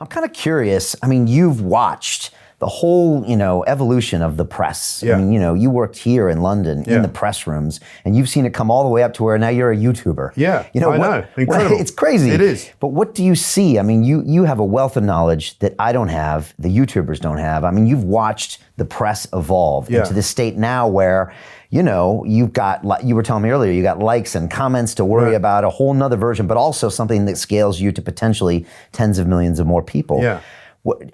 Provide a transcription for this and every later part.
I'm kind of curious. I mean, you've watched the whole, evolution of the press. Yeah. I mean, you worked here in London in the press rooms, and you've seen it come all the way up to where now you're a YouTuber. Yeah, I know. Incredible. It's crazy. It is. But what do you see? I mean, you have a wealth of knowledge that I don't have, the YouTubers don't have. I mean, you've watched the press evolve into the state now where, you've got, you were telling me earlier, you got likes and comments to worry about, a whole nother version, but also something that scales you to potentially tens of millions of more people. Yeah.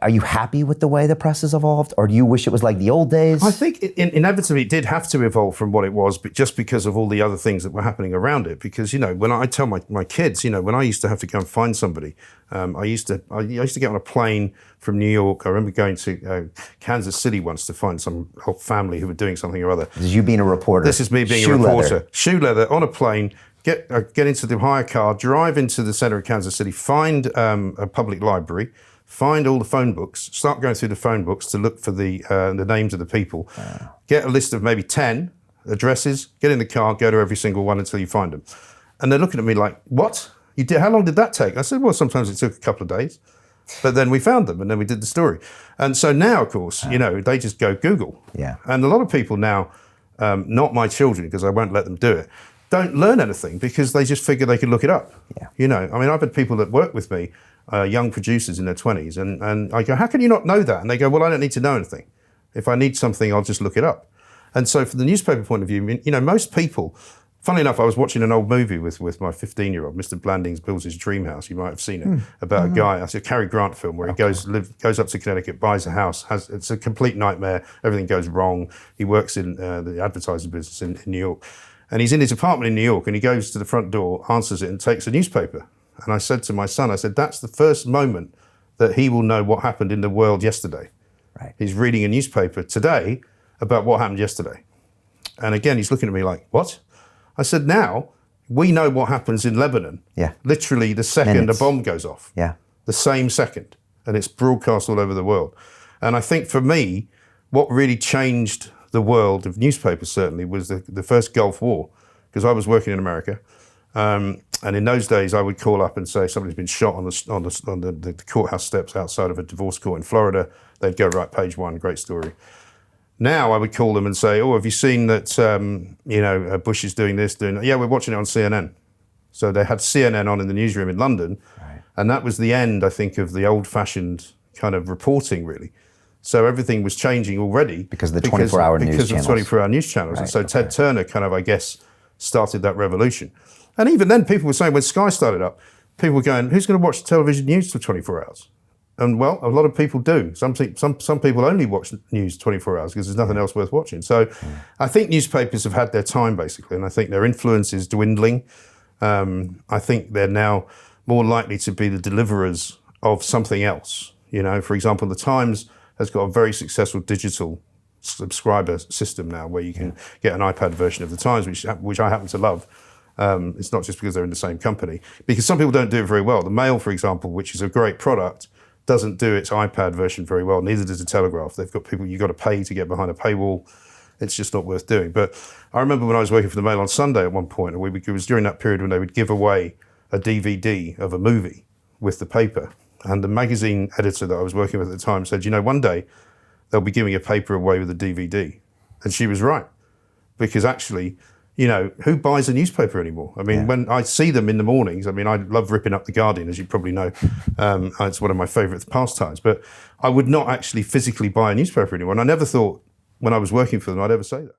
Are you happy with the way the press has evolved, or do you wish it was like the old days? I think inevitably it did have to evolve from what it was, but just because of all the other things that were happening around it. Because when I tell my kids, when I used to have to go and find somebody, I used to get on a plane from New York. I remember going to Kansas City once to find some whole family who were doing something or other. This is you being a reporter. This is me being a reporter. Shoe leather on a plane. Get into the hire car, drive into the center of Kansas City, find a public library. Find all the phone books, start going through the phone books to look for the names of the people. Get a list of maybe 10 addresses, get in the car, go to every single one until you find them. And they're looking at me like, what? You did? How long did that take? I said, well, sometimes it took a couple of days. But then we found them and then we did the story. And so now, of course, they just go Google. Yeah. And a lot of people now, not my children, because I won't let them do it, don't learn anything because they just figure they can look it up. Yeah. I mean, I've had people that work with me, young producers in their 20s, and I go, how can you not know that? And they go, well, I don't need to know anything. If I need something, I'll just look it up. And so from the newspaper point of view, most people, funnily enough, I was watching an old movie with my 15-year-old, Mr. Blandings Builds His Dream House. You might have seen it, about a guy, it's a Cary Grant film where he goes up to Connecticut, buys a house, it's a complete nightmare, everything goes wrong. He works in the advertising business in New York. And he's in his apartment in New York and he goes to the front door, answers it and takes a newspaper. And I said to my son, that's the first moment that he will know what happened in the world yesterday. Right. He's reading a newspaper today about what happened yesterday. And again, he's looking at me like, what? I said, now we know what happens in Lebanon. Yeah. Literally the second a bomb goes off. Yeah. The same second. And it's broadcast all over the world. And I think for me, what really changed the world of newspapers certainly was the first Gulf War, because I was working in America. And in those days, I would call up and say somebody's been shot on the courthouse steps outside of a divorce court in Florida. They'd go, right, page one, great story. Now I would call them and say, oh, have you seen that, Bush is doing this, doing that? Yeah, we're watching it on CNN. So they had CNN on in the newsroom in London. Right. And that was the end, I think, of the old-fashioned kind of reporting, really. So everything was changing already. Because of the 24-hour news channels. Because of 24-hour news channels. Right, and so Ted Turner kind of, I guess, started that revolution. And even then, people were saying, when Sky started up, people were going, who's going to watch television news for 24 hours? And well, a lot of people do. Some people only watch news 24 hours because there's nothing else worth watching. So I think newspapers have had their time, basically, and I think their influence is dwindling. I think they're now more likely to be the deliverers of something else. For example, the Times has got a very successful digital subscriber system now where you can get an iPad version of the Times, which I happen to love. It's not just because they're in the same company, because some people don't do it very well. The Mail, for example, which is a great product, doesn't do its iPad version very well. Neither does the Telegraph. They've got people you've got to pay to get behind a paywall. It's just not worth doing. But I remember when I was working for the Mail on Sunday at one point, it was during that period when they would give away a DVD of a movie with the paper. And the magazine editor that I was working with at the time said, one day they'll be giving a paper away with a DVD. And she was right. Because actually, who buys a newspaper anymore? I mean, when I see them in the mornings, I love ripping up The Guardian, as you probably know. It's one of my favourite pastimes. But I would not actually physically buy a newspaper anymore. And I never thought when I was working for them I'd ever say that.